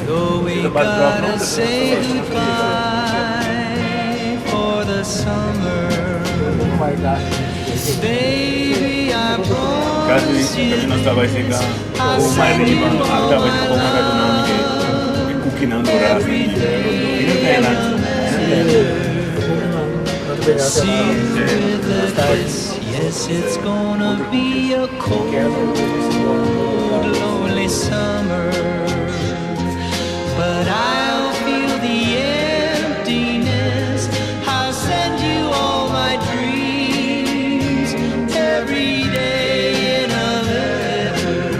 Though we gotta say goodbye for the summer, baby, I promise you I'll send you all my love every day. Sealed with a kiss, yes, it's gonna be a cold, lonely summer. But I'll feel the emptiness. I'll send you all my dreams every day in a letter,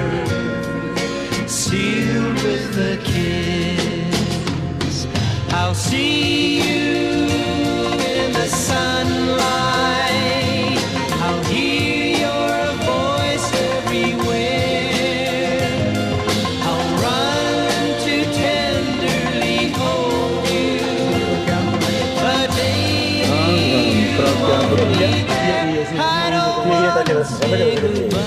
sealed with a kiss. I'll see you in the sunlight. I'll hear your voice everywhere. I'll run to tenderly hold you, but baby, I don't want to say goodbye.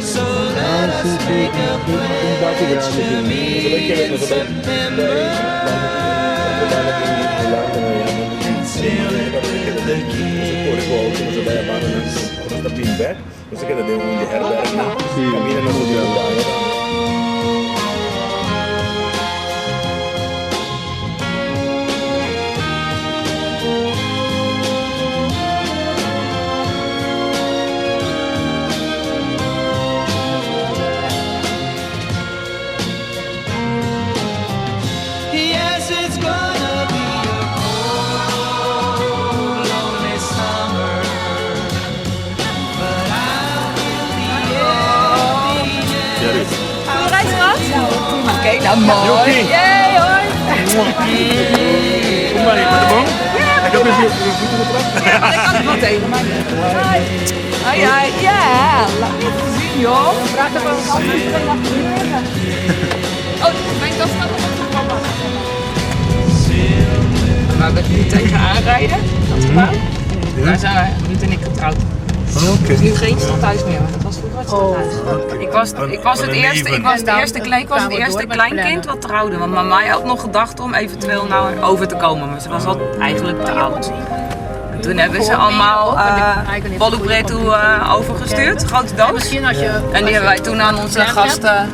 So let us make a pledge to meet in September and seal it with a kiss. Yes, it's gonna be a cold, lonely summer, but I'll feel the emptiness. Goede reis gehad? Oké, nou mooi. Yay hoor. Kom maar hier met de boom. Ik heb even je voeten getrapt. Ja, ik kan het wel tegen, maar Hoi. Hoi, hoi. Ja, laat me even zien joh. Vraag er wel eens af en oh, mijn tas staat nog op de papa. Waar we nu tegenaan rijden, dat gebouw. Daar zijn wij, Ruud en ik getrouwd. Oké. Nu geen stadhuis meer, maar dat was vroeger het stadhuis. Ik was het eerste kleinkind wat trouwde. Want mama had nog gedacht om eventueel nou over te komen, maar ze was al eigenlijk te oud. En toen hebben ze allemaal Bolubret toe overgestuurd, grote doos. En die hebben wij toen aan onze gasten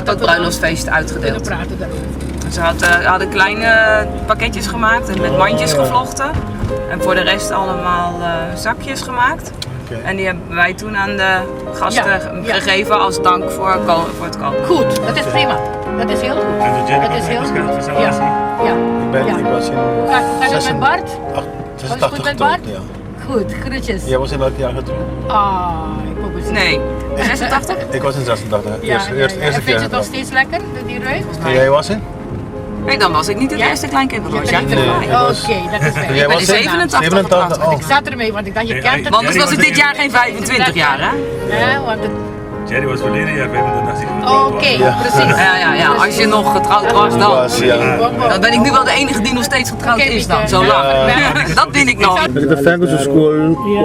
dat bruiloftsfeest uitgedeeld. Ze hadden kleine pakketjes gemaakt en met mandjes gevlochten. En voor de rest allemaal zakjes gemaakt. Okay. En die hebben wij toen aan de gasten gegeven als dank voor het koken. Goed, dat is prima. Dat is heel goed. Dat is heel goed. Ja. Ik was in Ga je met Bart? 86 met Bart? getrouwd, ja. Goed, groetjes. Jij was in welk jaar getrouwd? Ik hoop het niet. Nee, 86? Ik was in 86. Ja, Eerste en keer vind je het nog getrouwd. steeds lekker, die rui? En jij was in? Nee, dan was ik niet het eerste kleinkind. Dat was jij. Nee, ik was- Oké, dat is fijn. Jij Ik ben was in in 87 87. getrouwd. Ik zat ermee, want ik dacht, je kent het. Want anders was ik dit jaar geen 25 jaar, hè? Ja, want het... Jerry was verleden jaar 85 getrouwd. Oké, Ja. precies. Ja, als je nog getrouwd was dan. Dan ben ik nu wel de enige die nog steeds getrouwd Oké, is dan, Mieke. zo lang. Ja. Dat ben ik nog. De Franco school,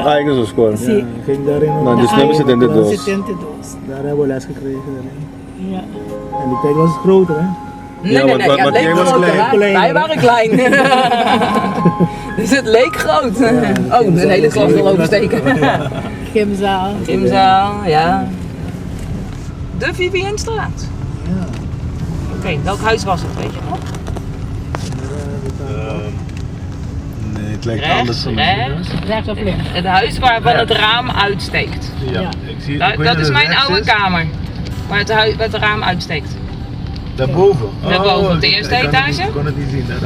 eigen school. Ja, ging daarin. Nou, dus nummer zit in de Dat doos. zit in de doos. Daar hebben we les gekregen. Ja. En die tijd was het groter, hè? Nee, Ja, want het jij leek was groot, klein. hè? Wij waren klein. Dus het leek groot. Oh, een hele klas wil oversteken. Gymzaal. Gymzaal, ja. De Vivienstraat. Ja. Oké, welk huis was het, weet je nog? Nee, Het lijkt anders van rechts. Rechts of links? Het huis waarvan het raam uitsteekt. Ja, Ja. ik zie Dat is mijn oude kamer. Waar het raam uitsteekt. Daarboven? Daarboven, op de eerste etage? Ik kon het niet zien. Nummer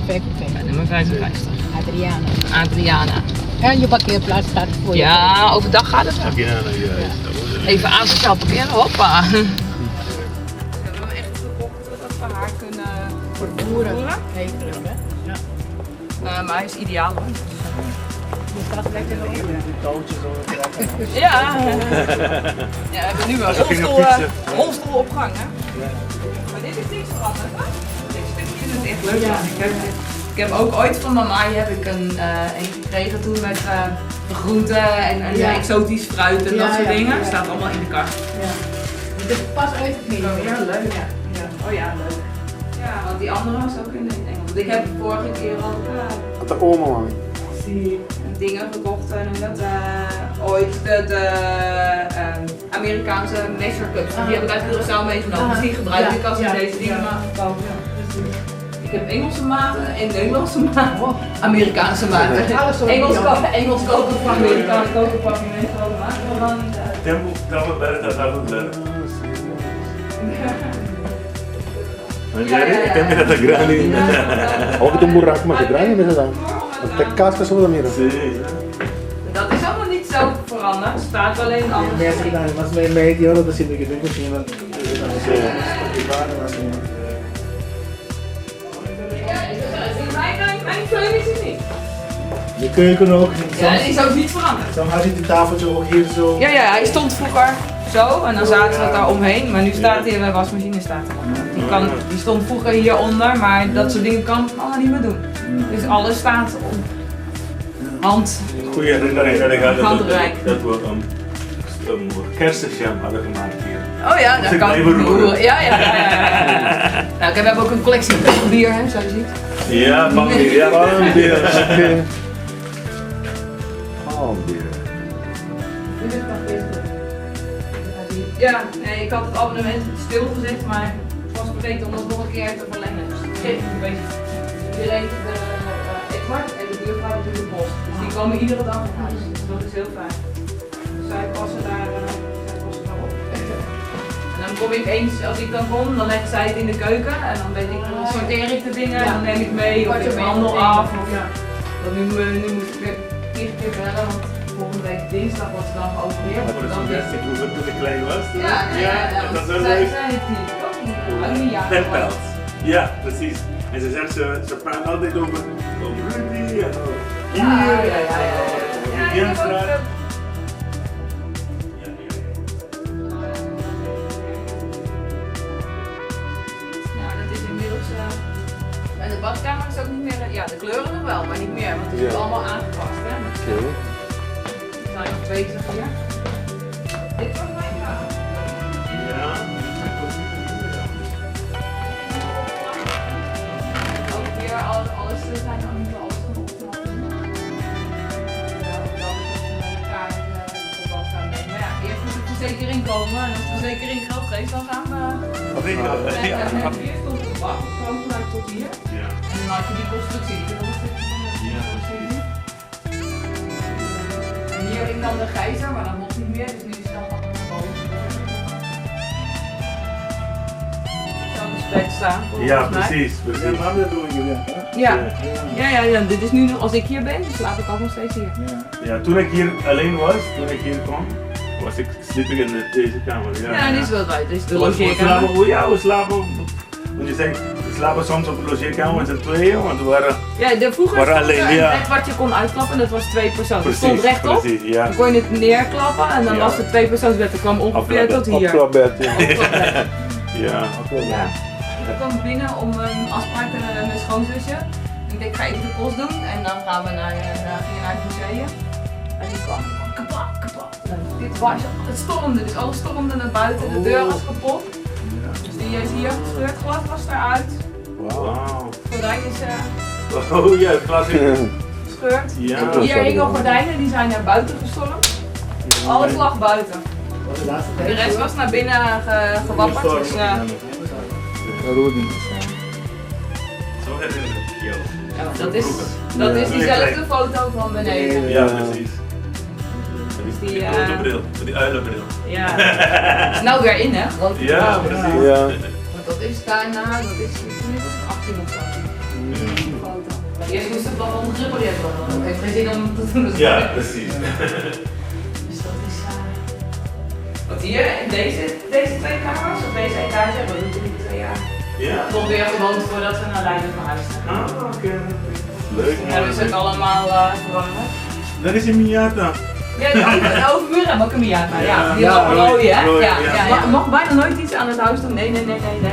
55. Nummer 55. Adriana. Adriana. En je parkeerplaats staat voor je. Ja, overdag gaat het wel. Ja, juist. Even aan zichzelf parkeren, hoppa. We hebben hem echt gekocht zodat we haar kunnen Vervoeren. Regelen, hè? maar hij is ideaal hoor. Je staat lekker op. Die touwtjes zo trekken. Ja. Ja, we hebben nu een rolstoelopgang hè. Maar dit is niks veranderd hè. Dit stukje is echt leuk. Ja. Ik heb ook ooit van mama heb ik een gekregen toen met groenten en exotisch fruit en dat soort dingen. Dat staat allemaal in de kast. Ja. Het is pas uitgegeven. Oh ja, leuk. Ja. Oh ja, leuk. Ja, want die andere was ook in het Engels. Ik heb vorige keer ook Wat de oma, mami. dingen gekocht, noem je dat, ooit de Amerikaanse measure cups. Die heb ik uit Curaçao meegenomen. Dus die gebruik ik als ik deze dingen mag kopen. Ik heb Engelse maten en Nederlandse maten. Amerikaanse maten. Engels koken van Amerikaans koken van Nederlandse maten. Tempo, travel better, travel better. Kami kata Granny. Oh, kita murah mas Granny biasa. Tekas ke sebelah mira. Dat is allemaal niet zo veranderd. Het staat alleen anders. Mensen gedaan, mas may die orang terus itu gitu sih kan. Mijn keuken is het niet. Je keuken ook. Ja, die is ook niet veranderd. Dan had je die tafeltje ook hier zo. Ja, hij stond vroeger zo en dan zaten we daar omheen. Maar nu staat hij, de wasmachine staat er. Die stond vroeger hieronder, maar dat soort dingen kan ik allemaal niet meer doen. Dus alles staat op hand. Goeie herinnering dat ik had Handrijk. dat we een kersenjam hadden gemaakt hier. Oh ja, daar ik kan ik blijven roeren. roeren. Ja. Nou, ik heb ook een collectie bier, hè, zoals je ziet. Ja, palmbier. Ja, palmbier. Palmbier. Ja, nee, ik had het abonnement stilgezet, maar ik was vergeten om het nog een keer te verlengen. Dus het geeft een beetje. Iedereen de Edward en de buurvrouw doet de post. Dus die komen iedere dag naar huis. Dus dat is heel fijn. Dus zij passen daar op. En dan kom ik eens, als ik dan kom, dan legt zij het in de keuken en dan weet ik, dan sorteer ik de dingen en dan neem ik mee of ik handel af. Want nu moet ik weer 4 keer bellen, want volgende week dinsdag wordt ze dan geopereerd. Voor de suggestie toen ik klein was. Dat was wel zij leuk. zei het niet. Ook niet. Penpels. Ja, precies. En ze zegt, ze praat altijd over Rudy en over hier. Jensstraat. Nou, dat is inmiddels. En de badkamer is ook niet meer. Ja, de kleuren nog wel, maar niet meer, want het is allemaal aangepast. Hè? We zijn nog bezig hier. Dit was mijn kamer. Ja. Ook hier alles zijn nog niet alles opgeknapt. Dat is ook een kamer voor wat gaan nemen. Maar ja, eerst moet de verzekering komen en als de verzekering geld geeft, dan gaan we. Hier stond het bak, gewoon vanuit tot hier. Ja. En dan had je die constructie, die kunnen we nog steeds doen. En hier hing dan de gijzer, maar dat mocht niet meer, dus nu is het dan gewoon naar boven. Zo een bed staan, Ja, volgens mij. precies. Ja, maar dat doe je Ja, dit is nu nog, als ik hier ben, dan slaap ik ook nog steeds hier. Ja, toen ik hier alleen was, toen ik hier kwam, sliep ik in deze kamer. Ja, dit is wel uit, dit is de We logeerkamer. slapen, we slapen. Want je zegt, we slapen soms op de logeerkamer met z'n tweeën, want we waren. Ja, vroeger Maar stond alleen, er een ja. bed wat je kon uitklappen, dat was 2 personen. Het Precies, stond rechtop, precies, ja. dan kon je het neerklappen en dan Ja. was het 2 persoonsbed. Dat kwam ongeveer tot hier. Opklapbed. Opklapbed. Ja. Ja. Ik kwam binnen om een afspraak te hebben met mijn schoonzusje. Ik denk, ik ga even de post doen en dan gaan we gingen naar het museum. En die kwam kapot. Dit was, het stormde, dus alles stormde naar buiten, de deur was kapot. Dus die is hier gescheurd, glas was eruit. Wauw. Gordijn is Oh ja, het glas is gescheurd. Ja. Hier hingen gordijnen, die zijn naar buiten gestormd. Alles lag buiten. De rest was naar binnen gewapperd. Dus, Rudy. Zo herinner ik jou. Dat is diezelfde foto van beneden. Ja, precies. Die, Die grote bril, die uilenbril. Ja. Is nou weer in, hè? Want, Ja, precies. Ja. want dat is daarna, dat is 18 of zo. Foto. Eerst moest het wel ondergeprepareerd worden, want het heeft geen zin om te doen. Ja, precies. Dus dat is. Want hier, in deze twee kamers, op deze etage, hebben we natuurlijk 2 jaar. Ja. Nog weer gewoond voordat we naar Leiden verhuisden. Ah, oké. Leuk. Toen hebben ze het allemaal vervangen. Dat is in Miata. Ja, de overbuur hebben ook een Miata. Ja, die is Ja, ook rode, hè? rode, Ja, ja. ja, ja. Mag bijna nooit iets aan het huis doen. Nee.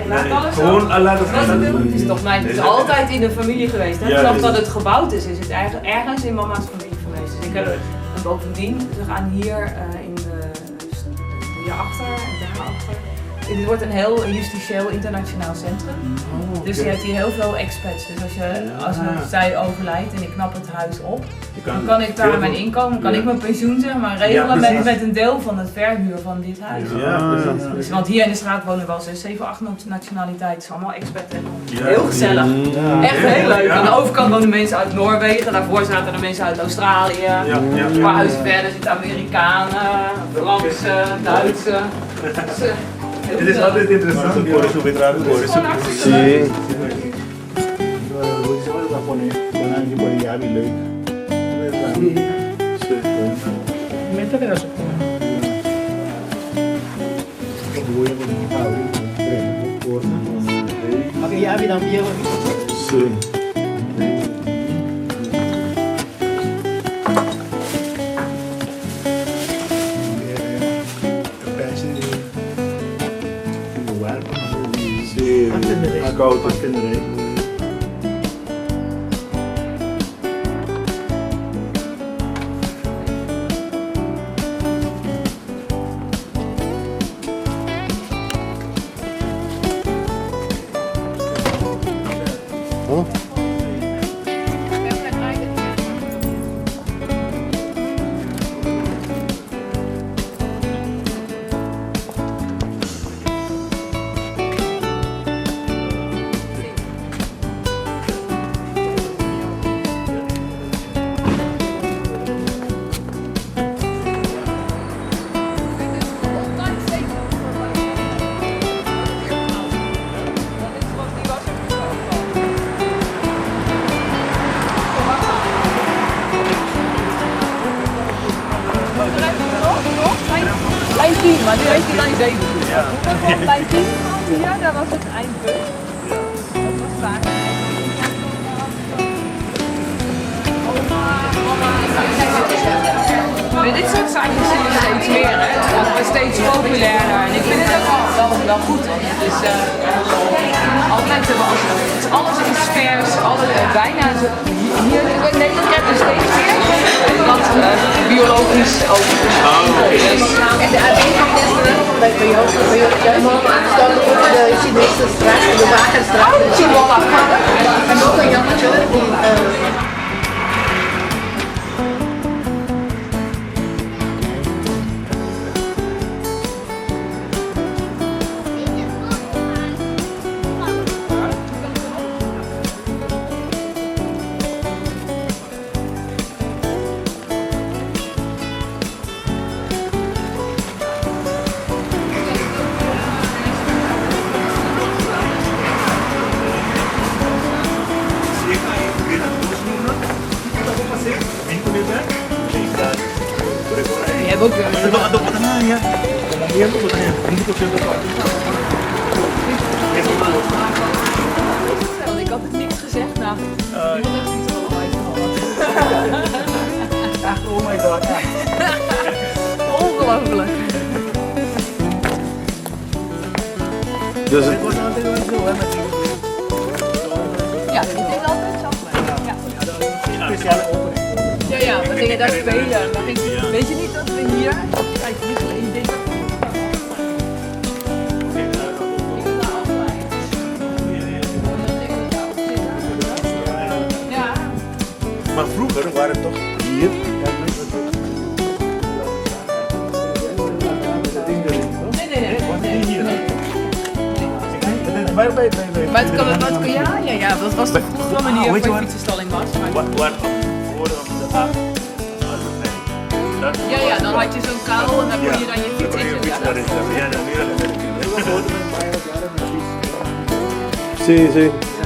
Laat alles zo. Gewoon laten Wat gaan. het doen. Het is toch mijn, het is altijd in de familie geweest. Hè? Ja, Vanaf is dat het. het gebouwd is het eigenlijk ergens in mama's familie geweest. Dus ik heb, en bovendien, ze gaan hier in hierachter en daarachter. Dit wordt een heel justitieel internationaal centrum. Dus je hebt hier heel veel expats. Dus als zij overlijdt en ik knap het huis op, dan kan ik daar mijn inkomen, kan ik mijn pensioen zeg maar regelen met een deel van het verhuur van dit huis. Ja, precies. Dus, want hier in de straat wonen wel 6, 7, 8 nationaliteiten, allemaal expats. Heel gezellig. Echt heel leuk. Aan de overkant wonen mensen uit Noorwegen, daarvoor zaten er mensen uit Australië. Een paar huizen verder zitten Amerikanen, Fransen, Duitsers. Dus, Het is altijd interessant. Por eso me trae, por eso. Sí. Oke, ya bidang biaya. Sí. Sí, acá otro. Oh. Lijn 10, maar nu heeft hij lijn 7. Ja. Lijn 10, ja, daar was het eindpunt. Dat was vaak. Bij dit soort zaakjes zie je steeds meer, hè. Het wordt steeds populairder en ik vind het ook wel goed, want het is altijd, alles is vers, bijna hier in Nederland krijg je steeds meer. Wat biologisch ook. En de A1 bij jou staat ook de Chinese straat, de Wagenstraat, de Chinola. En ook een jongetje die... Je hebt ook ik had het niks gezegd, nou. Ik had echt iets allemaal Echt, oh my god. ongelooflijk. Dus het, Ja, het is altijd zo. Speciale opening. Ja, we gingen daar spelen. Weet je niet dat we hier... Kijk, hier in dit... Ja. maar vroeger waren het toch hier. Nee. Bij Maar het kan, ja, dat was de vroegere manier weet je waar wat? de fietsenstalling was. Maar... Waar voor de A. Ja, dan had je zo'n kabel en dan kon je dan je fiets in fiets daarin zetten. Ja, dan nu Zie, zie.